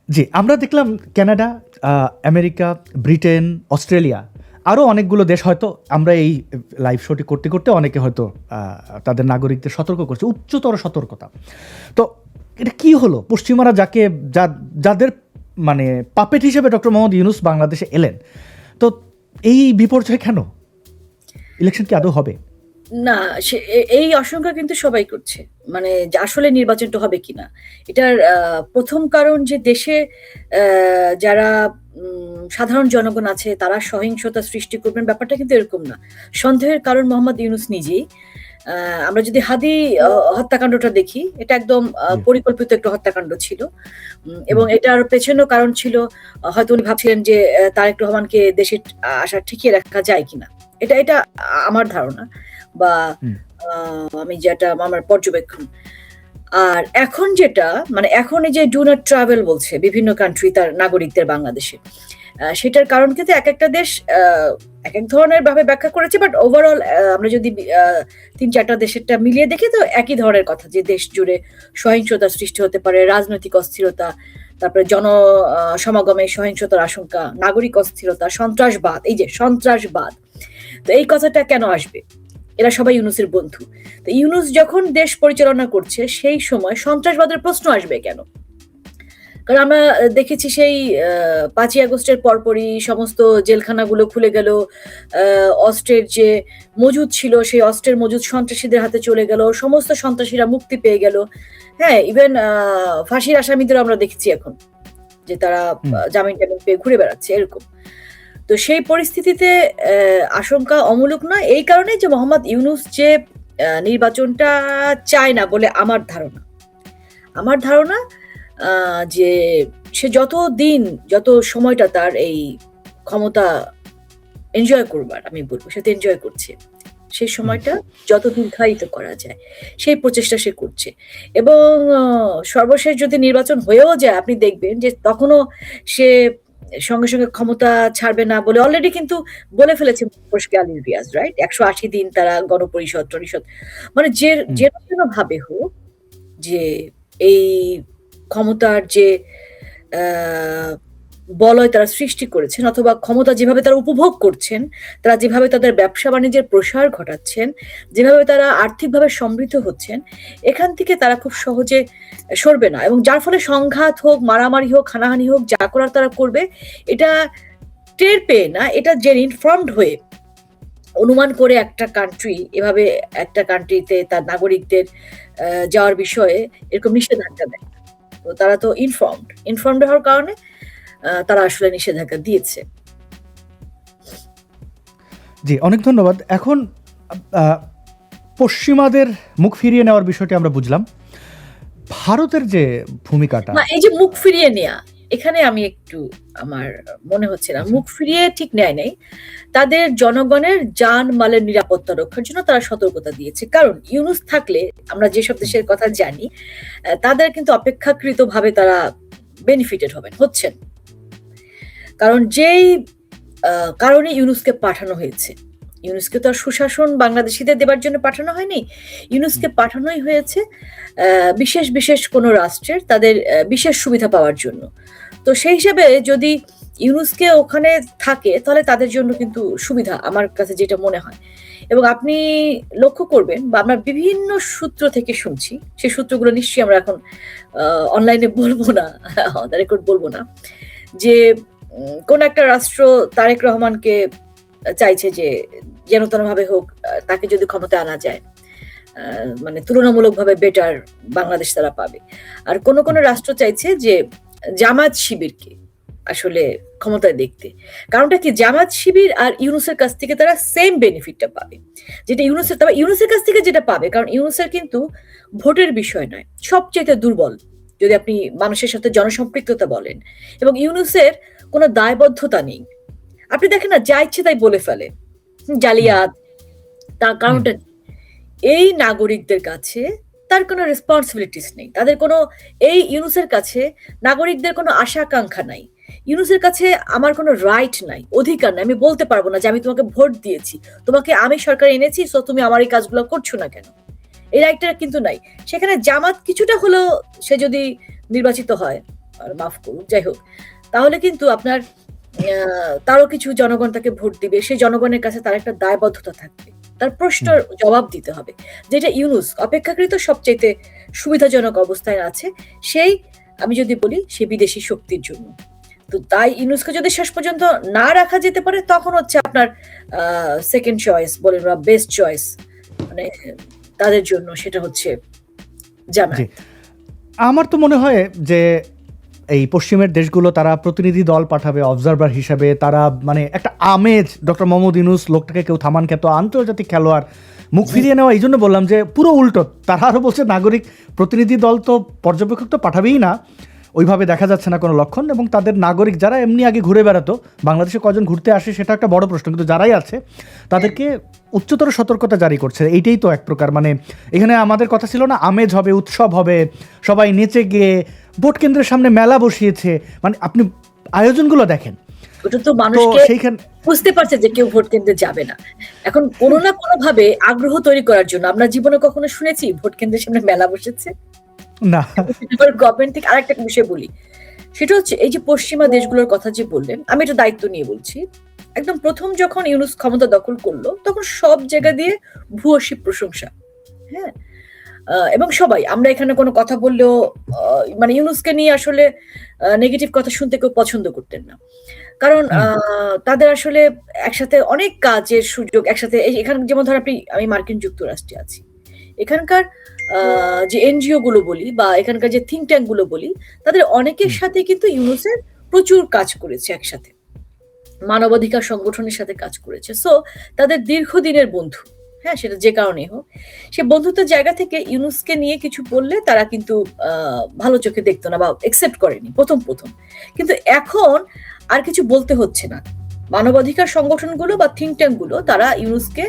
জি, আমরা দেখলাম Canada, America, Britain, Australia আরও অনেকগুলো দেশ হয়তো আমরা এই লাইভ শোটি করতে করতে অনেকে হয়তো তাদের নাগরিকদের সতর্ক করছে, উচ্চতর সতর্কতা। তো এটা কি হলো? পশ্চিমারা যাদের মানে পাপেট হিসেবে ডক্টর মোহাম্মদ ইউনূস বাংলাদেশে এলেন, তো এই বিপর্যয় কেন? ইলেকশন কি আদৌ হবে? না, এই আশঙ্কা কিন্তু সবাই করছে, মানে যে আসলে নির্বাচনটা হবে কিনা। এটার প্রথম কারণ যে দেশে যারা সাধারণ জনগণ আছে তারা সহিংসতা সৃষ্টি করবেন, ব্যাপারটা কিন্তু এরকম না। সন্দেহের কারণ মোহাম্মদ ইউনূস নিজেই। আমরা যদি হাদি হত্যাকাণ্ডটা দেখি, এটা একদম জি। পরিকল্পিত একটা হত্যাকাণ্ড ছিল, এবং এটার পেছনেও কারণ ছিল, হয়তো উনি ভাবছিলেন যে তারেক রহমানকে দেশে আসা ঠেকিয়ে রাখা যায় কিনা। এটা এটা আমার ধারণা, বা হুম। আমি যেটা আমার পর্যবেক্ষণ। আর এখন যেটা, মানে এখন এই যে ডু নট ট্রাভেল বলছে বিভিন্ন কান্ট্রি তার নাগরিকদের বাংলাদেশে, সেটার কারণ কিন্তু এক একটা দেশ এক এক ধরনের ভাবে ব্যাখ্যা করেছে, বাট ওভারঅল আমরা যদি ৩-৪টা দেশেরটা মিলিয়ে দেখি তো একই ধরনের কথা, যে দেশ জুড়ে সহিংসতার সৃষ্টি হতে পারে, রাজনৈতিক অস্থিরতা, তারপরে সমাগমে সহিংসতার আশঙ্কা, নাগরিক অস্থিরতা, সন্ত্রাসবাদ। এই যে সন্ত্রাসবাদ, তো এই কথাটা কেন আসবে? এরা সবাই ইউনূসের বন্ধু। তো ইউনূস যখন দেশ পরিচালনা করছে সেই সময় সন্ত্রাসবাদের প্রশ্ন আসবে কেন? কারণ আমরা দেখেছি সেই ৫ই আগস্টের পরপরই সমস্ত জেলখানাগুলো খুলে গেল। অস্ত্রের যে মজুদ ছিল সেই অস্ত্রের মজুদ সন্ত্রাসীদের হাতে চলে গেল। সমস্ত সন্ত্রাসীরা মুক্তি পেয়ে গেল। হ্যাঁ, ইভেন ফাঁসির আসামিদেরও আমরা দেখছি এখন, যে তারা হুম। জামিন-টামিন পেয়ে ঘুরে বেড়াচ্ছে এরকম। তো সেই পরিস্থিতিতে আশঙ্কা অমূলক নয়, এই কারণেই যে মোহাম্মদ ইউনূস যে নির্বাচনটা চায় না বলে আমার ধারণা। আমার ধারণা যে সে যত সময়টা তার এই ক্ষমতা এনজয় করবার, আমি বলবো সে তো এনজয় করছে, সেই হুম। সময়টা যত দীর্ঘায়িত করা যায় সেই প্রচেষ্টা সে করছে। এবং সর্বশেষ যদি নির্বাচন হয়েও যায়, আপনি দেখবেন যে তখনও সে সঙ্গে সঙ্গে ক্ষমতা ছাড়বে না বলে অলরেডি কিন্তু বলে ফেলেছে মুখোশকে আলী রিয়াজ, রাইট? ১৮০ দিন তারা গণপরিষদ টরিষদ, মানে হুম। যেরকম ভাবে হোক, যে এই ক্ষমতার যে আহ, বলয় তারা সৃষ্টি করেছেন, অথবা ক্ষমতা যেভাবে তারা উপভোগ করছেন, তারা যেভাবে তাদের ব্যবসা বাণিজ্যের প্রসার ঘটাচ্ছেন, যেভাবে তারা আর্থিকভাবে সমৃদ্ধ হচ্ছেন, এখান থেকে তারা খুব সহজে সরবে না। এবং যার ফলে সংঘাত হোক, মারামারি হোক, হানাহানি হোক, যা করার তারা করবে, এটা টের পেয়ে না, এটা যে ইনফর্মড হয়ে অনুমান করে একটা কান্ট্রি এভাবে একটা কান্ট্রিতে তার নাগরিকদের যাওয়ার বিষয়ে এরকম নিষেধাজ্ঞা দেয়। তো তারা তো ইনফর্মড হওয়ার কারণে তারা আসলে নিষেধাজ্ঞা দিয়েছে। জি, অনেক ধন্যবাদ। এখন আহ, পশ্চিমাদের মুখ ফিরিয়ে নেওয়ার বিষয়টি আমরা বুঝলাম। ভারতের যে ভূমিকাটা। না, এই যে মুখ ফিরিয়ে নেয়া, এখানে আমি একটু, আমার মনে হচ্ছে না আচ্ছা। মুখ ফিরিয়ে ঠিক নেয় নাই। তাদের জনগণের জান মালের নিরাপত্তা রক্ষার জন্য তারা সতর্কতা দিয়েছে। কারণ ইউনূস থাকলে আমরা যেসব হুম। দেশের কথা জানি, তাদের কিন্তু অপেক্ষাকৃতভাবে তারা বেনিফিটেড হচ্ছেন। কারণ যেই কারণে ইউনূসকে পাঠানো হয়েছে, ইউনূসকে তো আর সুশাসন বাংলাদেশীদের দেবার জন্য পাঠানো হয়নি। হুম। ইউনূসকে পাঠানোই হয়েছে বিশেষ বিশেষ কোনো রাষ্ট্রের তাদের বিশেষ সুবিধা পাওয়ার জন্য। তো সেই হিসেবে যদি ইউনূসকে ওখানে থাকে, তাহলে তাদের জন্য কিন্তু সুবিধা, আমার কাছে যেটা মনে হয়। এবং আপনি লক্ষ্য করবেন, বা আমরা বিভিন্ন সূত্র থেকে শুনছি, সেই সূত্রগুলো নিশ্চয়ই আমরা এখন অনলাইনে বলবো না, রেকর্ড বলবো না, যে কোন একটা রাষ্ট্র তারেক রহমানকে চাইছে যে যেন তেনভাবে হোক তাকে যদি ক্ষমতায় আনা যায়, মানে তুলনামূলকভাবে বেটার বাংলাদেশ তারা পাবে। আর কোন কোন হুম। রাষ্ট্র চাইছে যে জামাত শিবিরকে আসলে ক্ষমতায় দেখতে। কারণটা কি, জামাত শিবির আর ইউনূসের কাছ থেকে তারা সেম বেনিফিটটা পাবে। যেটা ইউনূসের, তবে ইউনূসের কাছ থেকে যেটা পাবে, কারণ ইউনূসের কিন্তু ভোটের বিষয় নয়, সবচেয়ে দুর্বল যদি আপনি মানুষের সাথে জনসম্পৃক্ততা বলেন। এবং ইউনূসের কোনো দায়বদ্ধতা নেই। আপনি দেখেন না, যা ইচ্ছে তাই বলে ফেলে, হুম। জালিয়াত। তার হুম। কারণটা কি? এই নাগরিকদের কাছে তার কোনো রেসপন্সিবিলিটিস নেই। তাদের কোনো, এই ইউনূসের কাছে নাগরিকদের কোনো আশা আকাঙ্ক্ষা নাই। ইউনূসের কাছে আমার কোনো রাইট নাই, অধিকার নাই। আমি বলতে পারবো না যে আমি তোমাকে ভোট দিয়েছি, তোমাকে আমি সরকারে এনেছি, সো তুমি আমার এই কাজগুলো করছো না কেন। এই রাইটটা কিন্তু নাই। সেখানে জামাত কিছুটা হলেও, সে যদি নির্বাচিত হয়, আর মাফ করুন, যাই হোক, তাহলে কিন্তু আপনার তারও কিছু জনগণ তাকে ভোট দিবে, সেই জনগণের কাছে তার একটা দায়বদ্ধতা থাকবে, তার প্রশ্নের জবাব দিতে হবে, যেটা ইউনূস অপেক্ষাকৃত সবচাইতে সুবিধাজনক অবস্থায় আছে, সেই আমি যদি বলি সে বিদেশি শক্তির জন্য। তো তাই ইউনূসকে যদি শেষ পর্যন্ত না রাখা যেতে পারে, তখন হচ্ছে আপনার সেকেন্ড চয়েস বলেন বা বেস্ট চয়েস মানে তাদের জন্য সেটা হচ্ছে জামায়াত। আমার তো মনে হয় যে এই পশ্চিমের দেশগুলো তারা প্রতিনিধি দল পাঠাবে অবজারভার হিসাবে, তারা মানে একটা আমেজ, ডক্টর মোহাম্মদ ইউনূস লোকটাকে কেউ থামান খ্যাত আন্তর্জাতিক খেলোয়াড়, মুখ ফিরিয়ে নেওয়া। এই জন্য বললাম যে পুরো উল্টো, তারা আরও বলছে নাগরিক প্রতিনিধি দল তো পর্যবেক্ষক তো পাঠাবেই না, ওইভাবে দেখা যাচ্ছে না কোনো লক্ষণ, এবং তাদের নাগরিক যারা এমনি আগে ঘুরে বেড়াতো, বাংলাদেশে কজন ঘুরতে আসে সেটা একটা বড় প্রশ্ন, কিন্তু যারাই আছে তাদেরকে উচ্চতর সতর্কতা জারি করছে। এইটাই তো এক প্রকার মানে এখানে আমাদের কথা ছিল না আমেজ হবে, উৎসব হবে, সবাই নেচে গিয়ে ভোট কেন্দ্রের সামনে মেলা বসিয়েছে, মানে আপনি আয়োজনগুলো দেখেন, ওটা তো মানুষকে বুঝতে পারছে যে কেউ ভোট কেন্দ্রে যাবে না। এখন কোনো না কোনো ভাবে আগ্রহ তৈরি করার জন্য, আমরা জীবনে কখনো শুনেছি ভোট কেন্দ্রের সামনে মেলা বসেছে? না। গভর্নমেন্ট থেকে আরেকটা বিষয় বলি, সেটা হচ্ছে এই যে পশ্চিমা দেশগুলোর কথা যে বললেন, আমি এটা দায়িত্ব নিয়ে বলছি, একদম প্রথম যখন ইউনূস ক্ষমতা দখল করলো তখন সব জায়গা দিয়ে ভূয়সী প্রশংসা, হ্যাঁ, এবং সবাই, আমরা এখানে কোনো কথা বললেও মানে ইউনূসকে নিয়ে আসলে নেগেটিভ কথা শুনতে কেউ পছন্দ করতেন না, কারণ তাদের আসলে একসাথে অনেক কাজের সুযোগ একসাথে, এখানে যেমন ধর আমি মার্কিন যুক্তরাষ্ট্রে আছি, এখানকার যে এনজিও গুলো বলি বা এখানকার যে থিঙ্ক ট্যাঙ্ক গুলো বলি, তাদের অনেকের সাথে কিন্তু ইউনূসের প্রচুর কাজ করেছে, একসাথে মানবাধিকার সংগঠনের সাথে কাজ করেছে, সো তাদের দীর্ঘদিনের বন্ধু, হ্যাঁ, সেটা যে কারণেই হোক, সে বন্ধুত্বের জায়গা থেকে ইউনূসকে নিয়ে কিছু বললে তারা কিন্তু ভালো চোখে দেখতো না বা একসেপ্ট করেনি প্রথম, কিন্তু এখন আর কিছু বলতে হচ্ছে না। মানবাধিকার সংগঠনগুলো বা থিঙ্ক ট্যাঙ্ক গুলো তারা ইউনূসকে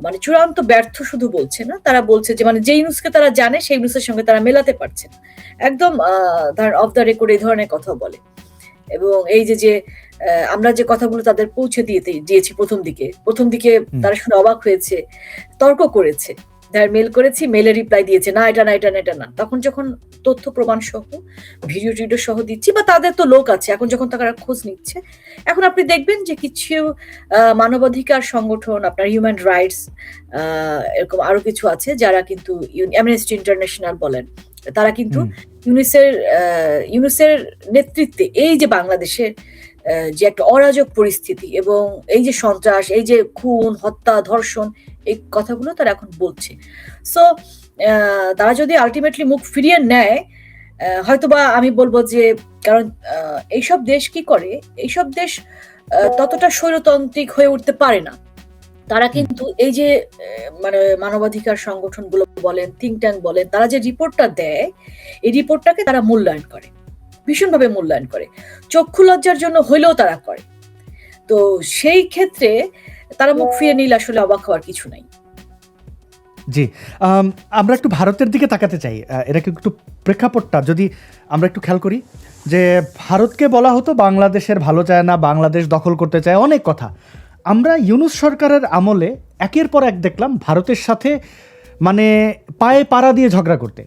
মানে চূড়ান্ত ব্যর্থ শুধু বলছে না, তারা বলছে যে মানে যে ইউনূসকে তারা জানে সেই ইউনূসের সঙ্গে তারা মেলাতে পারছে না, একদম অফ দ্য রেকর্ড এই ধরনের কথা বলে। এবং এই যে আমরা যে কথাগুলো তাদের পৌঁছে দিয়েছি প্রথম দিকে তারা শুনে অবাক হয়েছে, তর্ক করেছে, মেল করেছি, মেলে রিপ্লাই দিয়েছে না এটা না এটা না এটা না, তখন যখন তথ্য প্রমাণ সহ ভিডিও টিডিও সহ দিচ্ছি, বা তাদের তো লোক আছে, এখন যখন তারা খোঁজ নিচ্ছে, এখন আপনি দেখবেন যে কিছু মানবাধিকার সংগঠন, আপনার হিউম্যান রাইটস, এরকম আরো কিছু আছে যারা কিন্তু অ্যামনেস্টি ইন্টারন্যাশনাল বলেন, তারা কিন্তু ইউনূসের নেতৃত্বে এই যে বাংলাদেশের যে একটা অরাজক পরিস্থিতি এবং এই যে সন্ত্রাস, এই যে খুন, হত্যা, ধর্ষণ, এই কথাগুলো তারা এখন বলছে। সো তারা যদি আলটিমেটলি মুখ ফিরিয়ে নেয়, হয়তোবা আমি বলবো যে, কারণ এইসব দেশ কি করে, এইসব দেশ ততটা স্বৈরতান্ত্রিক হয়ে উঠতে পারে না, তারা কিন্তু এই যে মানে মানবাধিকার সংগঠনগুলো বলেন, থিঙ্ক ট্যাঙ্ক বলেন, তারা যে রিপোর্টটা দেয়, এই রিপোর্টটাকে তারা মূল্যায়ন করে, ভীষণভাবে মূল্যায়ন করে, চক্ষু লজ্জার জন্য হইলেও তারা করে। তো সেই ক্ষেত্রে তারা মুখ ফিরে নিলে আসলে অবাক হওয়ার কিছু নাই। জি, আমরা একটু ভারতের দিকে তাকাতে চাই, এটা একটু প্রেক্ষাপটটা যদি আমরা একটু খেয়াল করি, যে ভারতকে বলা হতো বাংলাদেশের ভালো চায় না, বাংলাদেশ দখল করতে চায়, অনেক কথা। আমরা ইউনূস সরকারের আমলে একের পর এক দেখলাম ভারতের সাথে মানে পায়ে পাড়া দিয়ে ঝগড়া করতে।